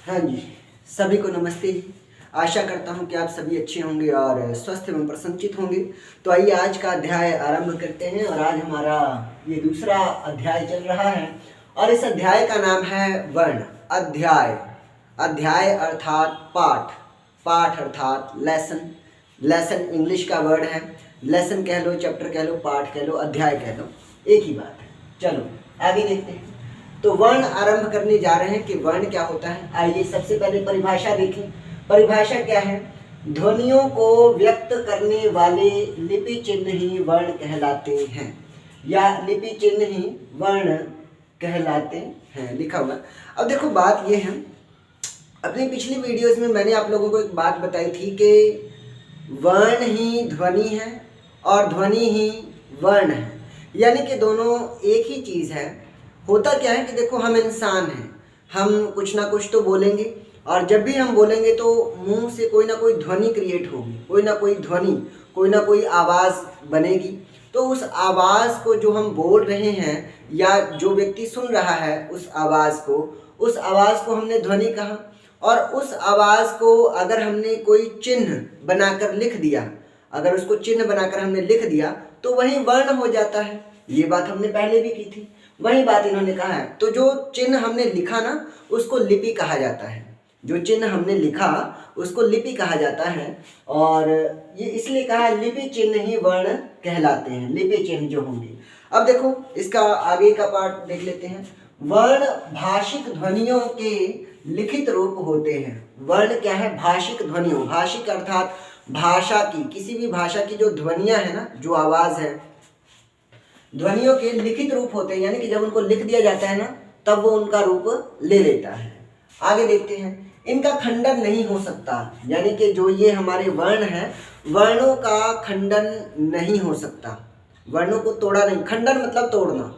हाँ जी, सभी को नमस्ते जी। आशा करता हूँ कि आप सभी अच्छे होंगे और स्वस्थ एवं प्रसन्नचित होंगे। तो आइए आज का अध्याय आरंभ करते हैं और आज हमारा ये दूसरा अध्याय चल रहा है और इस अध्याय का नाम है वर्ण। अध्याय, अध्याय अर्थात पाठ, पाठ अर्थात लेसन। लेसन इंग्लिश का वर्ड है, लेसन कह लो, चैप्टर कह लो, पाठ कह लो, अध्याय कह लो, एक ही बात है। चलो आगे देखते हैं। तो वर्ण आरंभ करने जा रहे हैं कि वर्ण क्या होता है। आइए सबसे पहले परिभाषा देखें। परिभाषा क्या है? ध्वनियों को व्यक्त करने वाले लिपि चिन्ह ही वर्ण कहलाते हैं, या लिपि चिन्ह ही वर्ण कहलाते हैं, लिखा हुआ। अब देखो बात ये है, अपनी पिछली वीडियोस में मैंने आप लोगों को एक बात बताई थी कि वर्ण ही ध्वनि है और ध्वनि ही वर्ण है, यानी कि दोनों एक ही चीज़ है। होता क्या है कि देखो हम इंसान हैं, हम कुछ ना कुछ तो बोलेंगे और जब भी हम बोलेंगे तो मुंह से कोई ना कोई ध्वनि क्रिएट होगी, कोई ना कोई ध्वनि, कोई ना कोई आवाज़ बनेगी। तो उस आवाज़ को जो हम बोल रहे हैं या जो व्यक्ति सुन रहा है उस आवाज़ को हमने ध्वनि कहा। और उस आवाज़ को अगर हमने कोई चिन्ह बनाकर लिख दिया, अगर उसको चिन्ह बनाकर हमने लिख दिया तो वही वर्ण हो जाता है। ये बात हमने पहले भी की थी, वही बात इन्होंने कहा है। तो जो चिन्ह हमने लिखा ना उसको लिपि कहा जाता है, जो चिन्ह हमने लिखा उसको लिपि कहा जाता है। और ये इसलिए कहा है लिपि चिन्ह ही वर्ण कहलाते हैं, लिपि चिन्ह जो होंगे। अब देखो इसका आगे का पार्ट देख लेते हैं। वर्ण भाषिक ध्वनियों के लिखित रूप होते हैं। वर्ण क्या है? भाषिक ध्वनियों, भाषिक अर्थात भाषा की, किसी भी भाषा की जो ध्वनियाँ है ना, जो आवाज़ है, ध्वनियों के लिखित रूप होते हैं, यानी कि जब उनको लिख दिया जाता है ना तब वो उनका रूप ले लेता है। आगे देखते हैं। इनका खंडन नहीं हो सकता, यानी कि जो ये हमारे वर्ण हैं, वर्णों का खंडन नहीं हो सकता। वर्णों को तोड़ा नहीं, खंडन मतलब तोड़ना,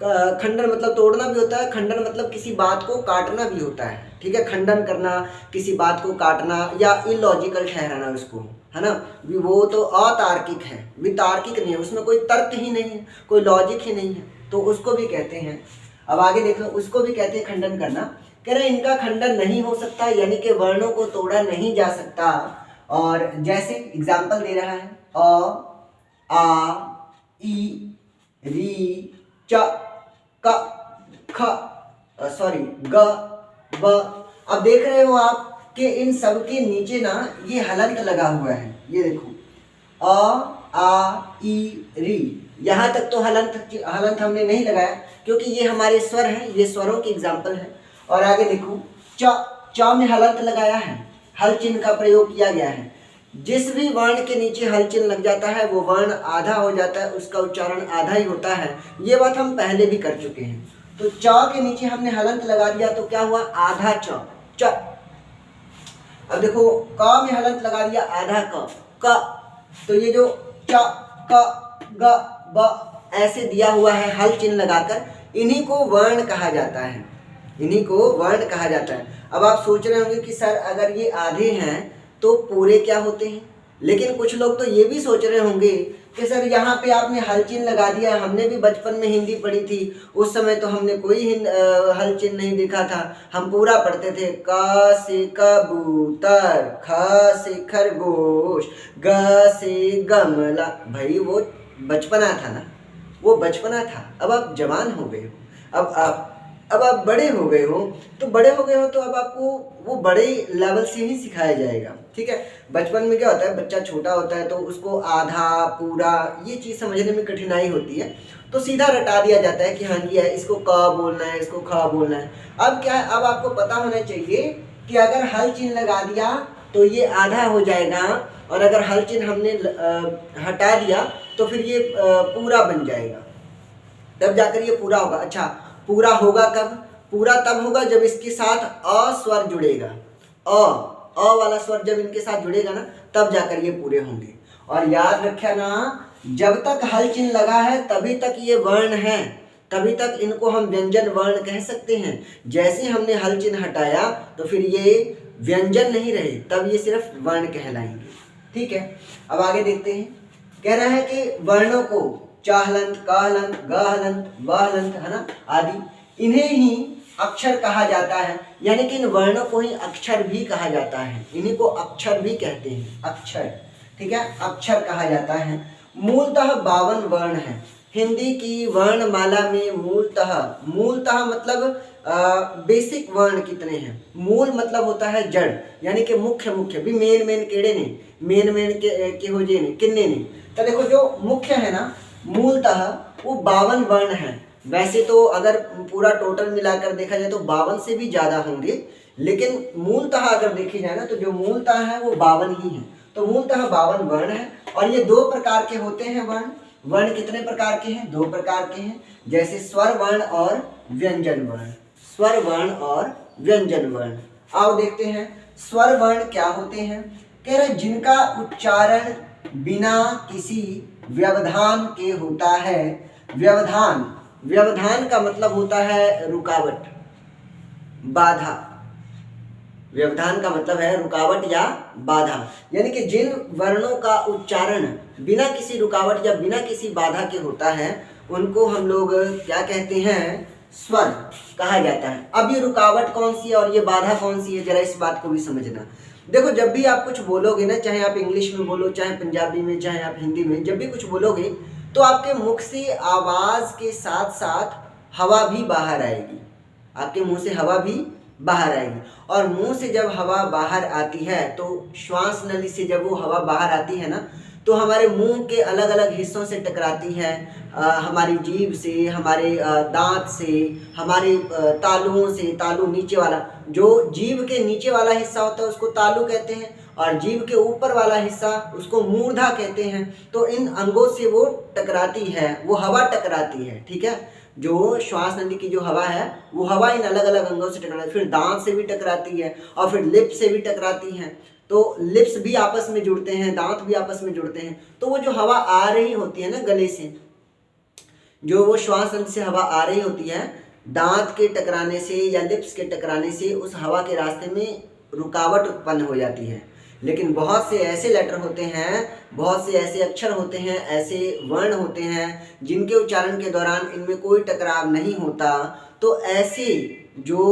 खंडन मतलब तोड़ना भी होता है, खंडन मतलब किसी बात को काटना भी होता है। ठीक है, खंडन करना, किसी बात को काटना या इलॉजिकल ठहराना उसको, है ना। वो तो अतार्किक है, वितार्किक नहीं है, उसमें कोई तर्क ही नहीं है, कोई लॉजिक ही नहीं है, तो उसको भी कहते हैं। अब आगे देखो, उसको भी कहते हैं खंडन करना। कह रहे इनका खंडन नहीं हो सकता, यानी कि वर्णों को तोड़ा नहीं जा सकता। और जैसे एग्जाम्पल दे रहा है, अ, आ, ई, री, च, क, ख, ग, ब। अब देख रहे हो आप कि इन सब के नीचे ना ये हलंत लगा हुआ है। ये देखो अ, आ, ई, री, यहाँ तक तो हलंत हमने नहीं लगाया क्योंकि ये हमारे स्वर हैं, ये स्वरों के एग्जाम्पल हैं। और आगे देखो च में हलंत लगाया है, हल चिन्ह का प्रयोग किया गया है। जिस भी वर्ण के नीचे हल चिन्ह लग जाता है वो वर्ण आधा हो जाता है, उसका उच्चारण आधा ही होता है। ये बात हम पहले भी कर चुके हैं। तो च के नीचे हमने हलंत लगा दिया तो क्या हुआ? आधा च। अब देखो क में हलंत लगा दिया, आधा क। तो ये जो च, क, ग, ब ऐसे दिया हुआ है हल चिन्ह लगाकर, इन्हीं को वर्ण कहा जाता है, इन्हीं को वर्ण कहा जाता है। अब आप सोच रहे होंगे कि सर अगर ये आधे हैं तो पूरे क्या होते हैं? लेकिन कुछ लोग तो ये भी सोच रहे होंगे कि सर यहाँ पे आपने हल चिन्ह लगा दिया। हमने भी बचपन में हिंदी पढ़ी थी, उस समय तो हमने कोई हल चिन्ह नहीं देखा था, हम पूरा पढ़ते थे क से कबूतर, ख से खरगोश, ग से गमला। भाई वो बचपना था ना, वो बचपना था। अब आप जवान हो गए हो, अब आप बड़े हो गए हो, तो अब आपको वो बड़े लेवल से ही सिखाया जाएगा। ठीक है, बचपन में क्या होता है, बच्चा छोटा होता है तो उसको आधा पूरा ये चीज़ समझने में कठिनाई होती है, तो सीधा रटा दिया जाता है कि हाँ जी इसको क बोलना है, इसको ख बोलना है। अब क्या है, अब आपको पता होना चाहिए कि अगर हल चिन्ह लगा दिया तो ये आधा हो जाएगा, और अगर हल चिन्ह हमने हटा दिया तो फिर ये पूरा बन जाएगा, तब जाकर ये पूरा होगा। अच्छा, पूरा होगा कब? पूरा तब होगा जब इसके साथ अ स्वर जुड़ेगा, अ वाला स्वर जब इनके साथ जुड़ेगा ना तब जाकर ये पूरे होंगे। और याद रखना ना, जब तक हल चिन्ह लगा है तभी तक ये वर्ण है, तभी तक इनको हम व्यंजन वर्ण कह सकते हैं। जैसे हमने हल चिन्ह हटाया तो फिर ये व्यंजन नहीं रहे, तब ये सिर्फ वर्ण कहलाएंगे। ठीक है, अब आगे देखते हैं। कह रहा है कि वर्णों को च हलंत, क हलंत, ग हलंत, व हलंत, है ना, आदि, इन्हें ही अक्षर कहा जाता है, यानी कि इन वर्णों को ही अक्षर भी कहा जाता है, इन्हीं को अक्षर भी कहते हैं, अक्षर, ठीक है, अक्षर कहा जाता है। मूलतः 52 वर्ण है। हिंदी की वर्णमाला में मूलतः मतलब बेसिक वर्ण कितने हैं? मूल मतलब होता है जड़, यानी कि मुख्य भी, मेन केड़े ने, मेन के हो जे ने, किन्ने ने। तो देखो जो मुख्य है ना, मूलतः वो 52 वर्ण है। वैसे तो अगर पूरा टोटल मिलाकर देखा जाए तो 52 से भी ज़्यादा होंगे, लेकिन मूलतः अगर देखी जाए ना तो जो मूलतः है वो 52 ही है। तो मूलतः 52 वर्ण है। और ये 2 प्रकार के होते हैं वर्ण। वर्ण कितने प्रकार के हैं? 2 प्रकार के हैं, जैसे स्वर वर्ण और व्यंजन वर्ण। स्वर वर्ण और व्यंजन वर्ण। आओ देखते हैं स्वर वर्ण क्या होते हैं। कह रहे जिनका उच्चारण बिना किसी व्यवधान के होता है। व्यवधान का मतलब होता है रुकावट, बाधा। व्यवधान का मतलब है रुकावट या बाधा, यानी कि जिन वर्णों का उच्चारण बिना किसी रुकावट या बिना किसी बाधा के होता है उनको हम लोग क्या कहते हैं? स्वर कहा जाता है। अब ये रुकावट कौन सी है और ये बाधा कौन सी है, जरा इस बात को भी समझना। देखो जब भी आप कुछ बोलोगे ना, चाहे आप इंग्लिश में बोलो, चाहे पंजाबी में, चाहे आप हिंदी में, जब भी कुछ बोलोगे तो आपके मुख से आवाज के साथ साथ हवा भी बाहर आएगी। आपके मुंह से हवा भी बाहर आएगी, और मुंह से जब हवा बाहर आती है तो श्वास नली से जब वो हवा बाहर आती है ना तो हमारे मुंह के अलग अलग हिस्सों से टकराती है। हमारी जीभ से, हमारे दांत से, हमारे तालुओं से। तालु नीचे वाला, जो जीभ के नीचे वाला हिस्सा होता है उसको तालु कहते हैं, और जीभ के ऊपर वाला हिस्सा उसको मूर्धा कहते हैं। तो इन अंगों से वो टकराती है, वो हवा टकराती है, ठीक है। जो श्वास नली की जो हवा है वो हवा इन अलग अलग अंगों से टकराती है, फिर दांत से भी टकराती है और फिर लिप से भी टकराती है। तो लिप्स भी आपस में जुड़ते हैं, दांत भी आपस में जुड़ते हैं। तो वो जो हवा आ रही होती है ना गले से, जो वो श्वास नली से हवा आ रही होती है, दांत के टकराने से या लिप्स के टकराने से उस हवा के रास्ते में रुकावट उत्पन्न हो जाती है। लेकिन बहुत से ऐसे लेटर होते हैं, बहुत से ऐसे अक्षर होते हैं, ऐसे वर्ण होते हैं जिनके उच्चारण के दौरान इनमें कोई टकराव नहीं होता। तो ऐसे जो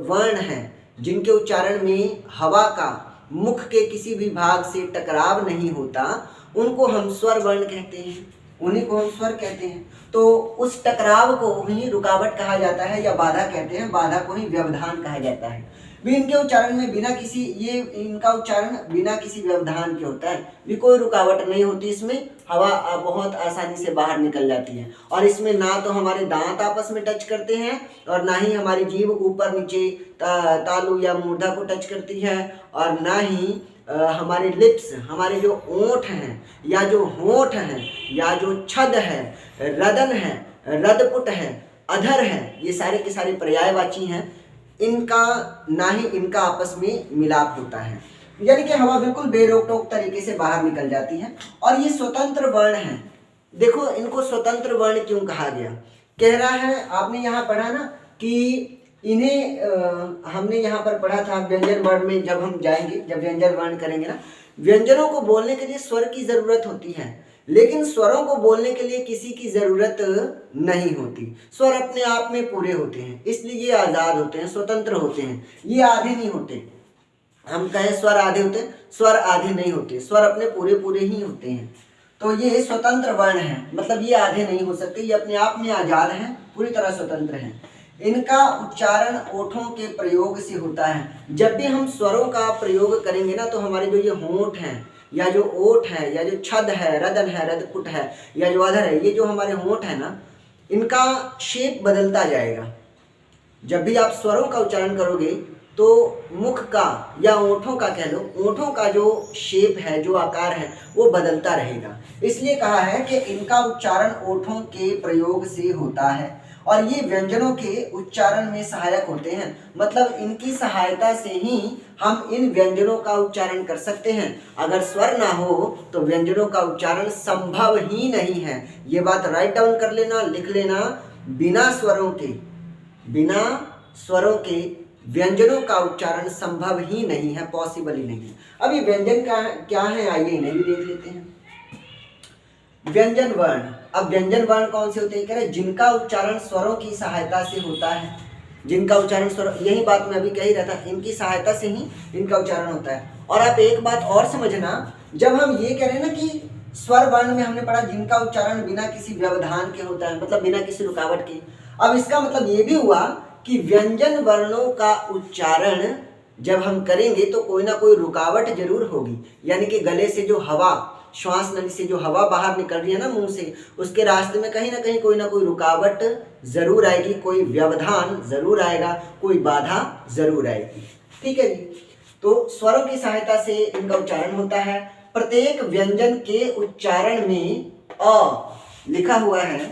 वर्ण हैं जिनके उच्चारण में हवा का मुख के किसी भी भाग से टकराव नहीं होता, उनको हम स्वर वर्ण कहते हैं, उन्हीं को हम स्वर कहते हैं। तो उस टकराव को ही रुकावट कहा जाता है या बाधा कहते हैं, बाधा को ही व्यवधान कहा जाता है। भी इनके उच्चारण में बिना किसी, ये इनका उच्चारण बिना किसी व्यवधान के होता है, भी कोई रुकावट नहीं होती, इसमें हवा बहुत आसानी से बाहर निकल जाती है। और इसमें ना तो हमारे दांत आपस में टच करते हैं और ना ही हमारी जीभ ऊपर नीचे तालु या मूर्धा को टच करती है, और ना ही हमारे लिप्स, हमारे जो ओंठ हैं या जो होंठ हैं या जो छद है, रदन है, रदपुट है, अधर है, ये सारे के सारे पर्यायवाची हैं। इनका ना ही इनका आपस में मिलाप होता है, यानी कि हवा बिल्कुल बेरोक टोक तरीके से बाहर निकल जाती है। और ये स्वतंत्र वर्ण है। देखो इनको स्वतंत्र वर्ण क्यों कहा गया? कह रहा है, आपने यहाँ पढ़ा ना कि इन्हें हमने यहाँ पर पढ़ा था व्यंजन वर्ण में, जब हम जाएंगे, जब व्यंजन वर्ण करेंगे ना, व्यंजनों को बोलने के लिए स्वर की जरूरत होती है, लेकिन स्वरों को बोलने के लिए किसी की जरूरत नहीं होती। स्वर अपने आप में पूरे होते हैं, इसलिए ये आजाद होते हैं, स्वतंत्र होते हैं, ये आधे नहीं होते। हम कहें स्वर आधे होते हैं, स्वर आधे नहीं होते, स्वर अपने पूरे पूरे ही होते हैं। तो ये स्वतंत्र वर्ण है, मतलब ये आधे नहीं हो सकते, ये अपने आप में आजाद हैं, पूरी तरह स्वतंत्र हैं। इनका उच्चारण ओठों के प्रयोग से होता है। जब भी हम स्वरों का प्रयोग करेंगे ना तो हमारे जो ये होंठ हैं या जो ओठ है या जो छद है, रदन है, रदपुट है या जो अधर है, ये जो हमारे होंठ है ना, इनका शेप बदलता जाएगा। जब भी आप स्वरों का उच्चारण करोगे तो मुख का या ओठों का कह लो, ओठों का जो शेप है, जो आकार है, वो बदलता रहेगा। इसलिए कहा है कि इनका उच्चारण ओठों के प्रयोग से होता है और ये व्यंजनों के उच्चारण में सहायक होते हैं। मतलब इनकी सहायता से ही हम इन व्यंजनों का उच्चारण कर सकते हैं। अगर स्वर ना हो तो व्यंजनों का उच्चारण संभव ही नहीं है। ये बात राइट डाउन कर लेना, लिख लेना। बिना स्वरों के व्यंजनों का उच्चारण संभव ही नहीं है, पॉसिबल ही नहीं है। अब ये व्यंजन क्या है, आइए इन्हें भी देख लेते हैं। व्यंजन वर्ण। अब व्यंजन वर्ण कौन से होते हैं? कह रहे जिनका उच्चारण स्वरों की सहायता से होता है। जिनका उच्चारण स्वर, यही बात मैं अभी कह ही रहा था, इनकी सहायता से ही इनका उच्चारण होता है। और आप एक बात और समझना, जब हम ये कह रहे हैं ना कि स्वर वर्ण में हमने पढ़ा जिनका उच्चारण बिना किसी व्यवधान के होता है, मतलब बिना किसी रुकावट के। अब इसका मतलब ये भी हुआ कि व्यंजन वर्णों का उच्चारण जब हम करेंगे तो कोई ना कोई रुकावट जरूर होगी, यानी कि गले से जो हवा, श्वास नली से जो हवा बाहर निकल रही है ना मुंह से, उसके रास्ते में कहीं ना कहीं कोई ना कोई रुकावट जरूर आएगी, कोई व्यवधान जरूर आएगा, कोई बाधा जरूर आएगी। ठीक है जी। तो स्वरों की सहायता से इनका उच्चारण होता है। प्रत्येक व्यंजन के उच्चारण में अ लिखा हुआ है,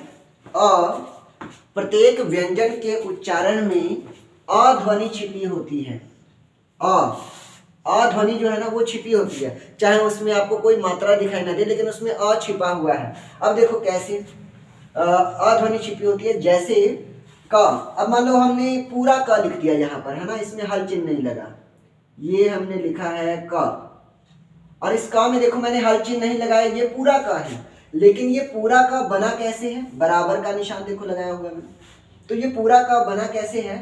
अ, प्रत्येक व्यंजन के उच्चारण में अ ध्वनि छिपी होती है। अ ध्वनि जो है ना वो छिपी होती है, चाहे उसमें आपको कोई मात्रा दिखाई ना दे, लेकिन उसमें अ छिपा हुआ है। अब देखो कैसे अ ध्वनि छिपी होती है, जैसे क। अब मान लो हमने पूरा क लिख दिया यहाँ पर, है ना, इसमें हल चिन्ह नहीं लगा, ये हमने लिखा है क, और इस क में देखो मैंने हल चिन्ह नहीं लगाया, ये पूरा क है। लेकिन ये पूरा क बना कैसे है, बराबर का निशान देखो लगाया हुआ है, तो ये पूरा क बना कैसे है,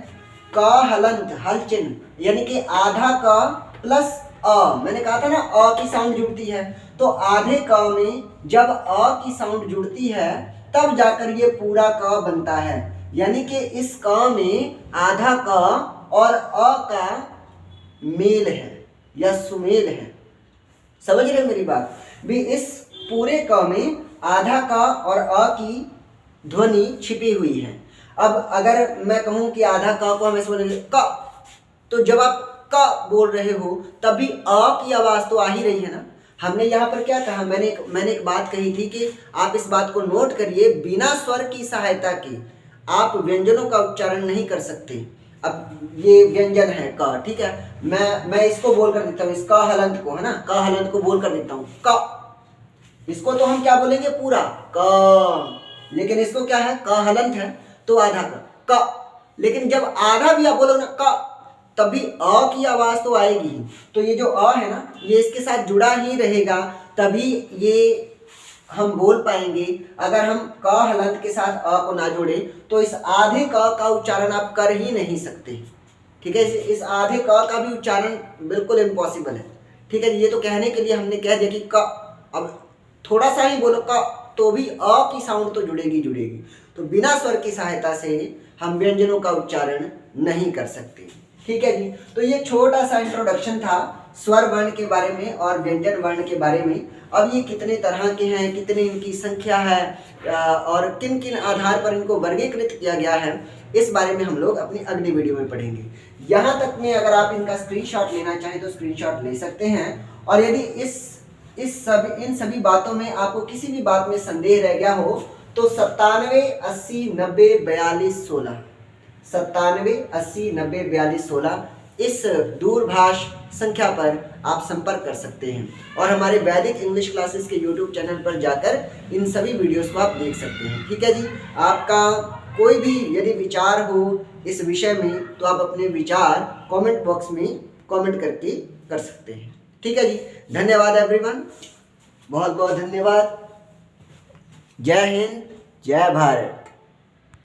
क हलंत, हल चिन्ह, यानी कि आधा क प्लस अ। मैंने कहा था ना अ की साउंड जुड़ती है, तो आधे क में जब अ की साउंड जुड़ती है तब जाकर ये पूरा क बनता है, यानी कि इस क में आधा क और अ का मेल है या सुमेल है। समझ रहे हो मेरी बात भी, इस पूरे क में आधा क और अ की ध्वनि छिपी हुई है। अब अगर मैं कहूं कि आधा क को हम ऐसे बोलेंगे क, तो जब आप क बोल रहे हो तब भी अ की आवाज तो आ ही रही है ना। हमने यहाँ पर क्या कहा, मैंने एक बात कही थी कि आप इस बात को नोट करिए, बिना स्वर की सहायता के आप व्यंजनों का उच्चारण नहीं कर सकते। अब ये व्यंजन है क, ठीक है, मैं इसको बोल कर देता हूँ, इस क हलंत को, है ना, क हलंत को बोल कर देता हूँ क। इसको तो हम क्या बोलेंगे, पूरा क, लेकिन इसको क्या है, क हलंत है तो आधा क। लेकिन जब आधा भी आप बोलोगे ना क, तभी अ की आवाज तो आएगी ही। तो ये जो अ है ना, ये इसके साथ जुड़ा ही रहेगा, तभी ये हम बोल पाएंगे। अगर हम क हलंत के साथ अ को ना जोड़े तो इस आधे क का उच्चारण आप कर ही नहीं सकते। ठीक है, इस आधे क का भी उच्चारण बिल्कुल इम्पॉसिबल है। ठीक है, ये तो कहने के लिए हमने कह दिया कि क, अब थोड़ा सा ही बोलो क, तो भी अ की साउंड तो जुड़ेगी जुड़ेगी। तो बिना स्वर की सहायता से हम व्यंजनों का उच्चारण नहीं कर सकते। ठीक है जी। तो ये छोटा सा इंट्रोडक्शन था स्वर वर्ण के बारे में और व्यंजन वर्ण के बारे में। अब ये कितने तरह के हैं, कितनी इनकी संख्या है और किन किन आधार पर इनको वर्गीकृत किया गया है, इस बारे में हम लोग अपनी अगली वीडियो में पढ़ेंगे। यहाँ तक में अगर आप इनका स्क्रीनशॉट लेना चाहें तो स्क्रीनशॉट ले सकते हैं। और यदि इन सभी बातों में आपको किसी भी बात में संदेह रह गया हो तो 97 80 90 42 16 97 80 90 42 16 इस दूरभाष संख्या पर आप संपर्क कर सकते हैं। और हमारे वैदिक इंग्लिश क्लासेस के यूट्यूब चैनल पर जाकर इन सभी वीडियोस को आप देख सकते हैं। ठीक है जी। आपका कोई भी यदि विचार हो इस विषय में तो आप अपने विचार कमेंट बॉक्स में कमेंट करके कर सकते हैं। ठीक है जी। धन्यवाद एवरीवन, बहुत बहुत धन्यवाद। जय हिंद, जय भारत।